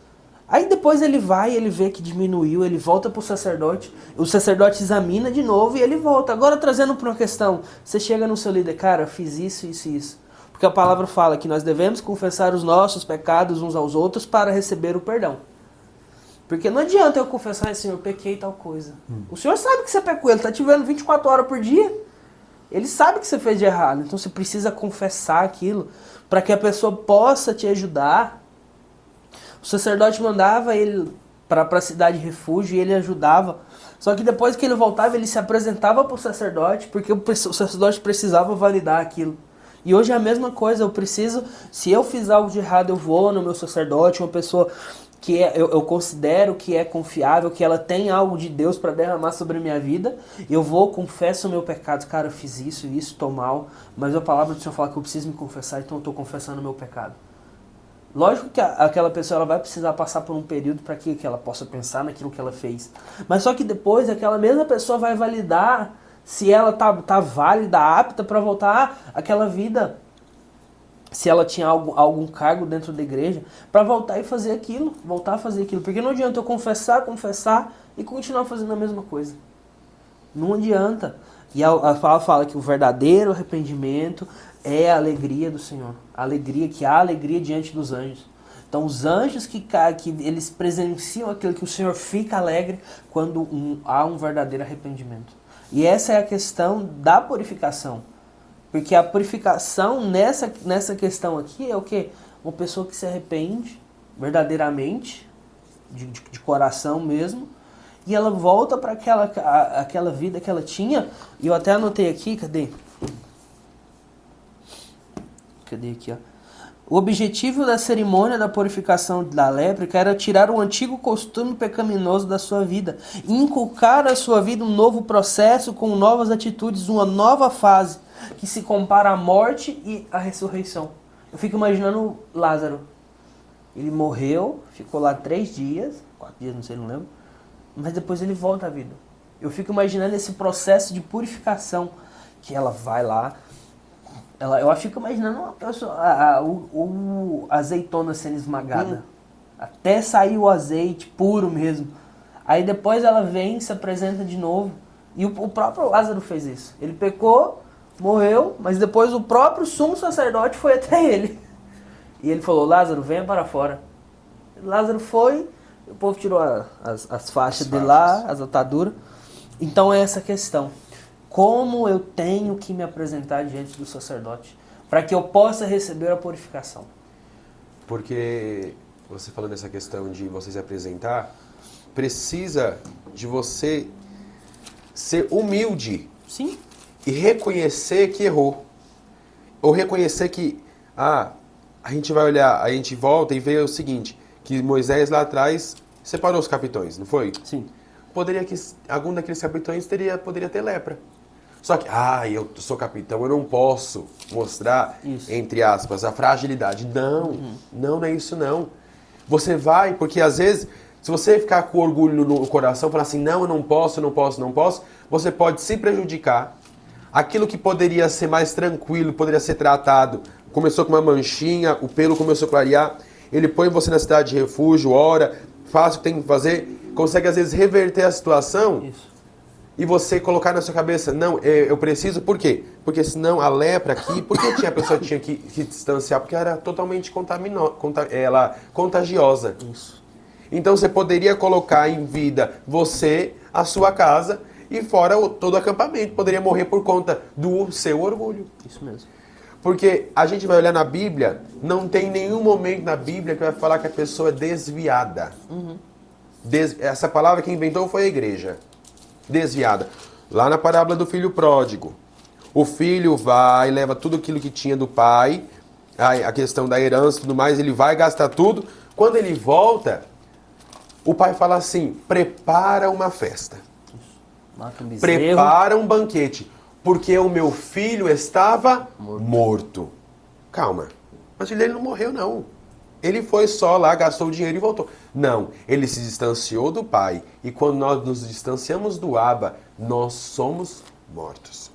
[SPEAKER 2] Aí depois ele vai, ele vê que diminuiu, ele volta pro sacerdote, o sacerdote examina de novo e ele volta. Agora trazendo para uma questão, você chega no seu líder, cara, eu fiz isso, isso e isso. Porque a palavra fala que nós devemos confessar os nossos pecados uns aos outros para receber o perdão. Porque não adianta eu confessar, Senhor, eu pequei tal coisa. O Senhor sabe que você pecou, Ele está te vendo 24 horas por dia. Ele sabe que você fez de errado, então você precisa confessar aquilo para que a pessoa possa te ajudar. O sacerdote mandava ele para a cidade de refúgio e ele ajudava. Só que depois que ele voltava, ele se apresentava para o sacerdote, porque o sacerdote precisava validar aquilo. E hoje é a mesma coisa, eu preciso, se eu fiz algo de errado, eu vou no meu sacerdote, uma pessoa eu considero que é confiável, que ela tem algo de Deus para derramar sobre a minha vida, eu vou, confesso o meu pecado. Cara, eu fiz isso, tô mal, mas a palavra do Senhor fala que eu preciso me confessar, então eu estou confessando o meu pecado. Lógico que aquela pessoa ela vai precisar passar por um período para que ela possa pensar naquilo que ela fez. Mas só que depois aquela mesma pessoa vai validar se ela tá válida, apta para voltar àquela vida. Se ela tinha algum cargo dentro da igreja, para voltar e fazer aquilo, voltar a fazer aquilo. Porque não adianta eu confessar e continuar fazendo a mesma coisa. Não adianta. E a palavra fala que o verdadeiro arrependimento é a alegria do Senhor. A alegria, que há alegria diante dos anjos. Então os anjos que eles presenciam aquilo que o Senhor fica alegre quando há um verdadeiro arrependimento. E essa é a questão da purificação. Porque a purificação nessa questão aqui é o quê? Uma pessoa que se arrepende verdadeiramente, de coração mesmo, e ela volta para aquela vida que ela tinha. E eu até anotei aqui, cadê? Cadê aqui, ó? O objetivo da cerimônia da purificação da léprica era tirar o antigo costume pecaminoso da sua vida e inculcar à sua vida um novo processo com novas atitudes, uma nova fase que se compara à morte e à ressurreição. Eu fico imaginando Lázaro. Ele morreu, ficou lá 3 dias, 4 dias, não sei, não lembro, mas depois ele volta à vida. Eu fico imaginando esse processo de purificação que ela vai lá. Eu fico imaginando uma pessoa, a azeitona sendo esmagada. Até sair o azeite puro mesmo. Aí depois ela vem, se apresenta de novo. E o próprio Lázaro fez isso. Ele pecou, morreu, mas depois o próprio sumo sacerdote foi até ele. E ele falou, Lázaro, venha para fora. Lázaro foi, o povo tirou as faixas dele lá, as ataduras. Então é essa questão. Como eu tenho que me apresentar diante do sacerdote para que eu possa receber a purificação?
[SPEAKER 1] Porque você falando nessa questão de você se apresentar, precisa de você ser humilde.
[SPEAKER 2] Sim.
[SPEAKER 1] E reconhecer que errou. Ou reconhecer que, a gente vai olhar, a gente volta e vê o seguinte, que Moisés lá atrás separou os capitões, não foi?
[SPEAKER 2] Sim.
[SPEAKER 1] Poderia que algum daqueles capitões poderia ter lepra. Só que, eu sou capitão, eu não posso mostrar,
[SPEAKER 2] isso,
[SPEAKER 1] entre aspas, a fragilidade. Não é isso não. Você vai, porque às vezes, se você ficar com orgulho no coração, falar assim, não, eu não posso, você pode se prejudicar. Aquilo que poderia ser mais tranquilo, poderia ser tratado, começou com uma manchinha, o pelo começou a clarear, ele põe você na cidade de refúgio, ora, faz o que tem que fazer, consegue às vezes reverter a situação.
[SPEAKER 2] Isso.
[SPEAKER 1] E você colocar na sua cabeça, não, eu preciso, por quê? Porque senão a lepra aqui, por que a pessoa tinha que distanciar? Porque era totalmente contagiosa.
[SPEAKER 2] Isso.
[SPEAKER 1] Então você poderia colocar em vida você, a sua casa, e fora todo o acampamento. Poderia morrer por conta do seu orgulho.
[SPEAKER 2] Isso mesmo.
[SPEAKER 1] Porque a gente vai olhar na Bíblia, não tem nenhum momento na Bíblia que vai falar que a pessoa é desviada. Essa palavra que inventou foi a igreja. Desviada. Lá na parábola do filho pródigo. O filho vai, leva tudo aquilo que tinha do pai, a questão da herança e tudo mais, ele vai gastar tudo. Quando ele volta, o pai fala assim, prepara uma festa.
[SPEAKER 2] Mata um bezerro.
[SPEAKER 1] Prepara um banquete, porque o meu filho estava morto. Calma, mas ele não morreu não. Ele foi só lá, gastou o dinheiro e voltou. Não, ele se distanciou do pai. E quando nós nos distanciamos do Abba, nós somos mortos.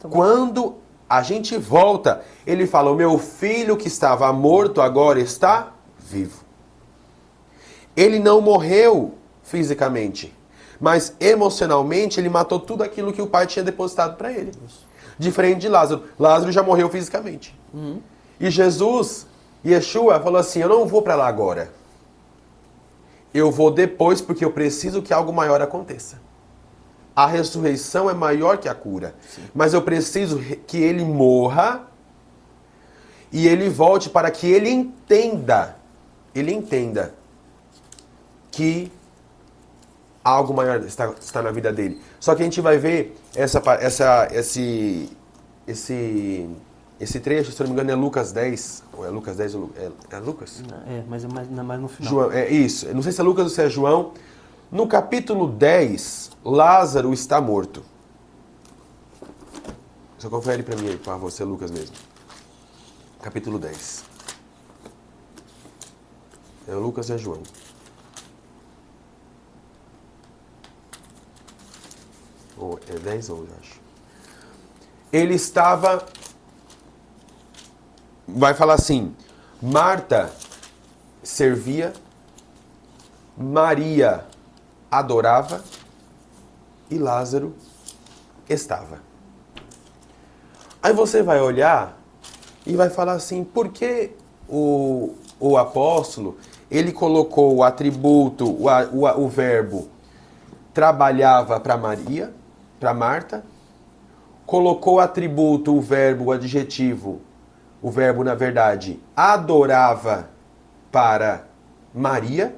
[SPEAKER 1] Quando a gente volta, ele fala, o meu filho que estava morto agora está vivo. Ele não morreu fisicamente, mas emocionalmente ele matou tudo aquilo que o pai tinha depositado para ele. Diferente de Lázaro. Lázaro já morreu fisicamente. E Jesus... Yeshua falou assim, eu não vou para lá agora. Eu vou depois porque eu preciso que algo maior aconteça. A ressurreição é maior que a cura. Sim. Mas eu preciso que ele morra e ele volte para que ele entenda que algo maior está na vida dele. Só que a gente vai ver Esse trecho, se não me engano, é Lucas 10. Ou é Lucas 10 ou é Lucas?
[SPEAKER 2] Mas é mais no final.
[SPEAKER 1] João, é isso. Eu não sei se é Lucas ou se é João. No capítulo 10, Lázaro está morto. Só confere para mim aí, por favor, se é Lucas mesmo. Capítulo 10. É Lucas e é João. Ou é 10 ou eu acho. Ele estava... Vai falar assim, Marta servia, Maria adorava e Lázaro estava. Aí você vai olhar e vai falar assim, por que o apóstolo, ele colocou o atributo, o verbo trabalhava para Maria, para Marta, colocou o atributo, o verbo, o adjetivo, o verbo, na verdade, adorava para Maria.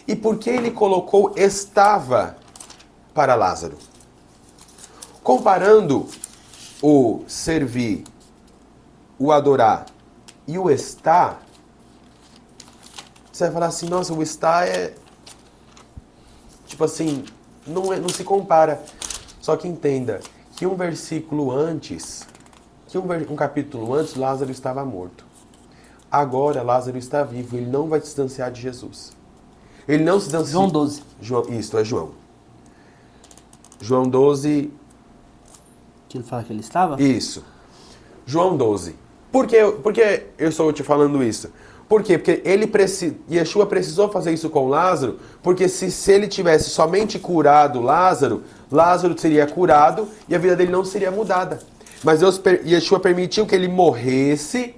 [SPEAKER 1] E por que ele colocou estava para Lázaro? Comparando o servir, o adorar e o estar, você vai falar assim, nossa, o estar é... Tipo assim, não se compara. Só que entenda que um versículo antes... um capítulo antes, Lázaro estava morto. Agora, Lázaro está vivo. Ele não vai se distanciar de Jesus. Ele não se distancia...
[SPEAKER 2] João 12.
[SPEAKER 1] Isso, é João. João 12...
[SPEAKER 2] Que ele fala que ele estava?
[SPEAKER 1] Isso. João 12. Por que eu estou te falando isso? Por quê? Porque Yeshua precisou fazer isso com Lázaro, porque se ele tivesse somente curado Lázaro, Lázaro seria curado e a vida dele não seria mudada. Mas Yeshua permitiu que ele morresse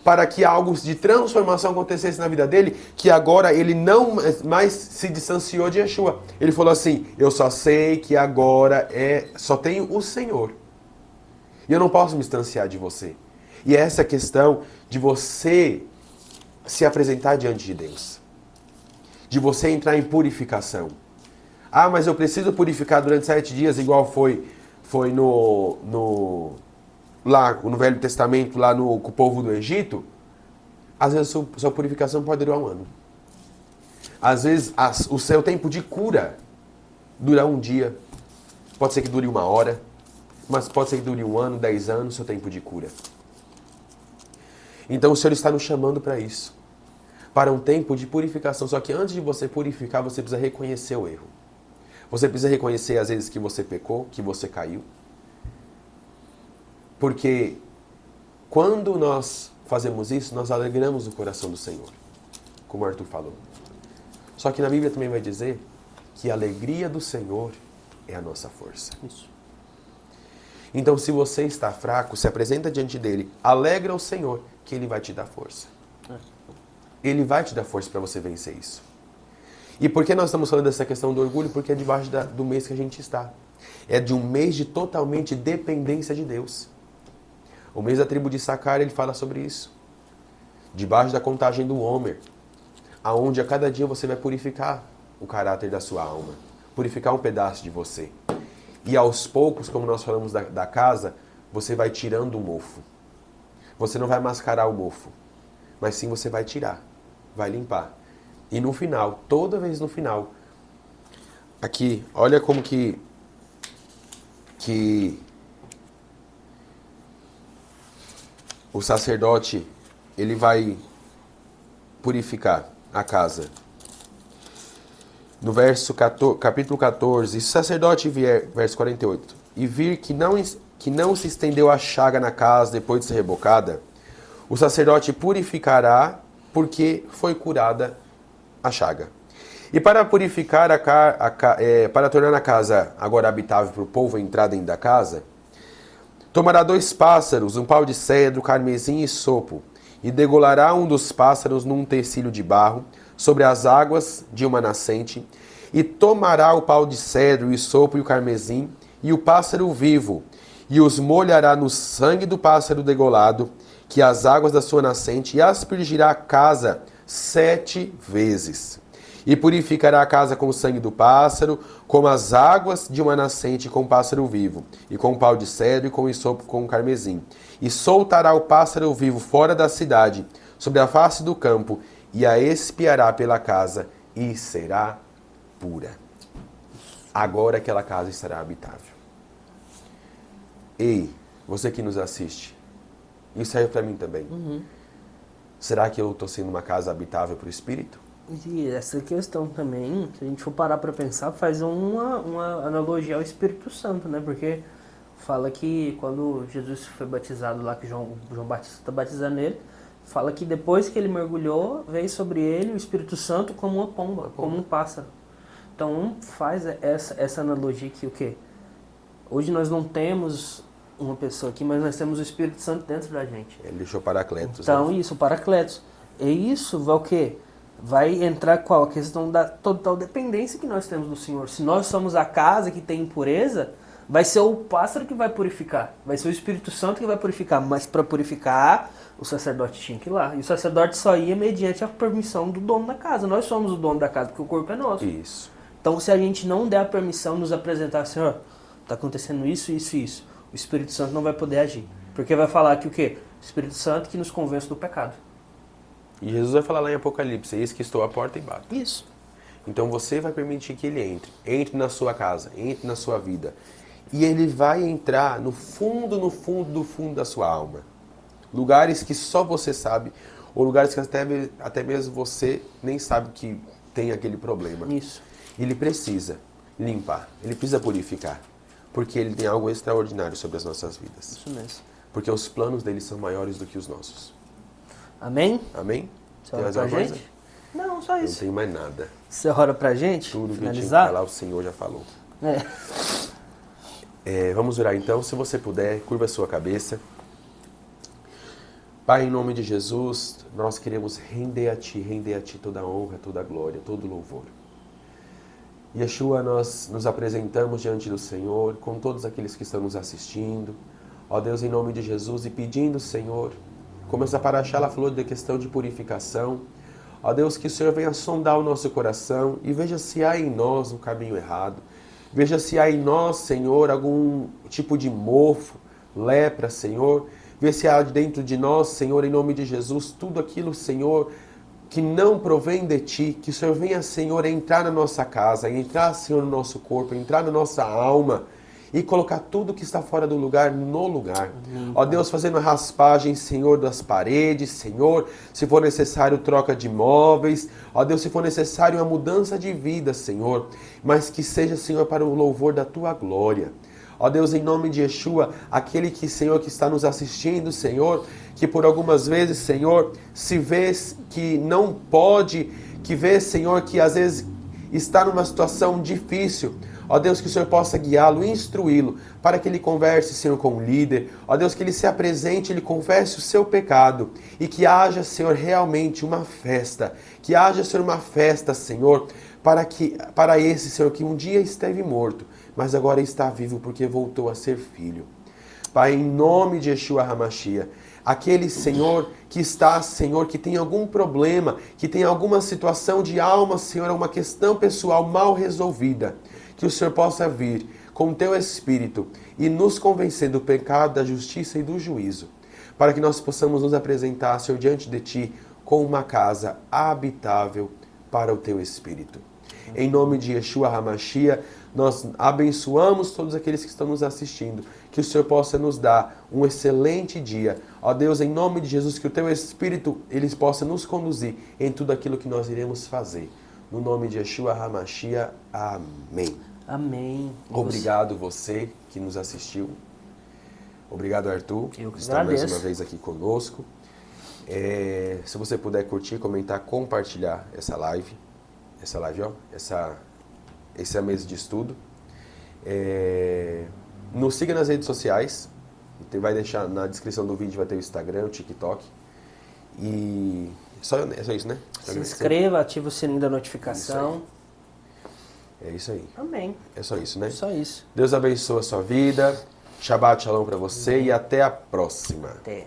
[SPEAKER 1] para que algo de transformação acontecesse na vida dele, que agora ele não mais se distanciou de Yeshua. Ele falou assim, eu só sei que agora só tenho o Senhor. E eu não posso me distanciar de você. E é essa questão de você se apresentar diante de Deus. De você entrar em purificação. Ah, mas eu preciso purificar durante 7 dias, igual foi lá no Velho Testamento, lá com o povo do Egito. Às vezes sua purificação pode durar 1 ano. Às vezes o seu tempo de cura dura 1 dia. Pode ser que dure 1 hora. Mas pode ser que dure 1 ano, 10 anos, seu tempo de cura. Então o Senhor está nos chamando para isso. Para um tempo de purificação. Só que antes de você purificar, você precisa reconhecer o erro. Você precisa reconhecer as vezes que você pecou, que você caiu. Porque quando nós fazemos isso, nós alegramos o coração do Senhor. Como o Arthur falou. Só que na Bíblia também vai dizer que a alegria do Senhor é a nossa força.
[SPEAKER 2] Isso.
[SPEAKER 1] Então, se você está fraco, se apresenta diante dele, alegra o Senhor, que ele vai te dar força. Ele vai te dar força para você vencer isso. E por que nós estamos falando dessa questão do orgulho? Porque é debaixo do mês que a gente está. É de um mês de totalmente dependência de Deus. O mês da tribo de Issacar, ele fala sobre isso. Debaixo da contagem do Homer, aonde a cada dia você vai purificar o caráter da sua alma. Purificar um pedaço de você. E aos poucos, como nós falamos da casa, você vai tirando o mofo. Você não vai mascarar o mofo, mas sim você vai tirar, vai limpar. E no final, toda vez no final, aqui, olha como que o sacerdote, ele vai purificar a casa. No capítulo 14, se o sacerdote vier, verso 48, e vir que não se estendeu a chaga na casa depois de ser rebocada, o sacerdote purificará, porque foi curada a chaga. E para purificar para tornar a casa agora habitável para o povo entrar dentro da casa, tomará 2 pássaros, um pau de cedro, carmesim e sopo, e degolará um dos pássaros num tecido de barro, sobre as águas de uma nascente, e tomará o pau de cedro, e o sopo e o carmesim, e o pássaro vivo, e os molhará no sangue do pássaro degolado, que as águas da sua nascente, e aspergirá a casa 7 vezes. E purificará a casa com o sangue do pássaro, como as águas de uma nascente com o pássaro vivo, e com o pau de cedro e com o isopo com o carmesim. E soltará o pássaro vivo fora da cidade, sobre a face do campo, e a espiará pela casa, e será pura. Agora aquela casa estará habitável. Ei, você que nos assiste, isso serve para mim também. Será que eu estou sendo uma casa habitável para o Espírito?
[SPEAKER 2] E essa questão também, se a gente for parar para pensar, faz uma analogia ao Espírito Santo, né? Porque fala que quando Jesus foi batizado lá, que João Batista está batizando ele, fala que depois que ele mergulhou, veio sobre ele o Espírito Santo como uma pomba, como um pássaro. Então faz essa analogia que o quê? Hoje nós não temos uma pessoa aqui, mas nós temos o Espírito Santo dentro da gente.
[SPEAKER 1] Ele deixou Paracletos.
[SPEAKER 2] Então
[SPEAKER 1] né?
[SPEAKER 2] isso, o Paracletos. E isso vai o quê? Vai entrar qual? A questão da total dependência que nós temos do Senhor. Se nós somos a casa que tem impureza, vai ser o pássaro que vai purificar. Vai ser o Espírito Santo que vai purificar. Mas para purificar, o sacerdote tinha que ir lá. E o sacerdote só ia mediante a permissão do dono da casa. Nós somos o dono da casa, porque o corpo é nosso.
[SPEAKER 1] Isso.
[SPEAKER 2] Então se a gente não der a permissão de nos apresentar, Senhor, está acontecendo isso, isso e isso, o Espírito Santo não vai poder agir. Porque vai falar que o quê? O Espírito Santo que nos convence do pecado.
[SPEAKER 1] E Jesus vai falar lá em Apocalipse, eis que estou à porta e bato.
[SPEAKER 2] Isso.
[SPEAKER 1] Então você vai permitir que ele entre na sua casa, entre na sua vida. E ele vai entrar no fundo da sua alma. Lugares que só você sabe, ou lugares que até mesmo você nem sabe que tem aquele problema.
[SPEAKER 2] Isso.
[SPEAKER 1] Ele precisa limpar, ele precisa purificar, porque ele tem algo extraordinário sobre as nossas vidas.
[SPEAKER 2] Isso mesmo.
[SPEAKER 1] Porque os planos dele são maiores do que os nossos.
[SPEAKER 2] Amém?
[SPEAKER 1] Amém?
[SPEAKER 2] Você
[SPEAKER 1] Tem
[SPEAKER 2] ora
[SPEAKER 1] mais
[SPEAKER 2] pra
[SPEAKER 1] alguma
[SPEAKER 2] gente?
[SPEAKER 1] coisa?
[SPEAKER 2] Não, só
[SPEAKER 1] Não
[SPEAKER 2] isso.
[SPEAKER 1] tenho mais nada.
[SPEAKER 2] Você ora pra gente?
[SPEAKER 1] Tudo que eu tinha que
[SPEAKER 2] finalizar?
[SPEAKER 1] falar, o Senhor já falou.
[SPEAKER 2] É.
[SPEAKER 1] Vamos orar então. Se você puder, curva a sua cabeça. Pai, em nome de Jesus, nós queremos render a Ti toda a honra, toda a glória, todo o louvor. Yeshua, nós nos apresentamos diante do Senhor, com todos aqueles que estão nos assistindo. Ó Deus, em nome de Jesus, e pedindo, Senhor, como essa paraxá ela falou da questão de purificação, ó Deus, que o Senhor venha sondar o nosso coração e veja se há em nós um caminho errado. Veja se há em nós, Senhor, algum tipo de mofo, lepra, Senhor. Vê se há dentro de nós, Senhor, em nome de Jesus, tudo aquilo, Senhor, que não provém de Ti. Que o Senhor venha, Senhor, entrar na nossa casa, entrar, Senhor, no nosso corpo, entrar na nossa alma e colocar tudo que está fora do lugar no lugar. Ó Deus, fazendo a raspagem, Senhor, das paredes, Senhor, se for necessário troca de móveis, ó Deus, se for necessário uma mudança de vida, Senhor, mas que seja, Senhor, para o louvor da Tua glória. Ó Deus, em nome de Yeshua, aquele que, Senhor, que está nos assistindo, Senhor, que por algumas vezes, Senhor, se vê que não pode, que vê, Senhor, que às vezes está numa situação difícil. Ó Deus, que o Senhor possa guiá-lo, instruí-lo, para que ele converse, Senhor, com o líder. Ó Deus, que ele se apresente, ele confesse o seu pecado e que haja, Senhor, realmente uma festa. Que haja, Senhor, uma festa, Senhor, para esse, Senhor, que um dia esteve morto, mas agora está vivo porque voltou a ser filho. Pai, em nome de Yeshua HaMashiach, aquele, Senhor, que está, Senhor, que tem algum problema, que tem alguma situação de alma, Senhor, uma questão pessoal mal resolvida, que o Senhor possa vir com o Teu Espírito e nos convencer do pecado, da justiça e do juízo, para que nós possamos nos apresentar, Senhor, diante de Ti com uma casa habitável para o Teu Espírito. Em nome de Yeshua HaMashiach, nós abençoamos todos aqueles que estão nos assistindo, que o Senhor possa nos dar um excelente dia. Ó Deus, em nome de Jesus, que o Teu Espírito, Ele possa nos conduzir em tudo aquilo que nós iremos fazer. No nome de Yeshua HaMashiach, amém.
[SPEAKER 2] Amém.
[SPEAKER 1] Obrigado você que nos assistiu. Obrigado, Arthur,
[SPEAKER 2] Eu que
[SPEAKER 1] está mais
[SPEAKER 2] agradeço.
[SPEAKER 1] uma vez aqui conosco. Se você puder curtir, comentar, compartilhar essa live, ó, esse é a mesa de estudo. Nos siga nas redes sociais. Vai deixar na descrição do vídeo, vai ter o Instagram, o TikTok. E é só isso, né?
[SPEAKER 2] Se inscreva, ative o sininho da notificação.
[SPEAKER 1] É isso aí.
[SPEAKER 2] Amém.
[SPEAKER 1] É só isso, né?
[SPEAKER 2] Só isso.
[SPEAKER 1] Deus abençoe a sua vida. Shabbat Shalom para você e até a próxima.
[SPEAKER 2] Até.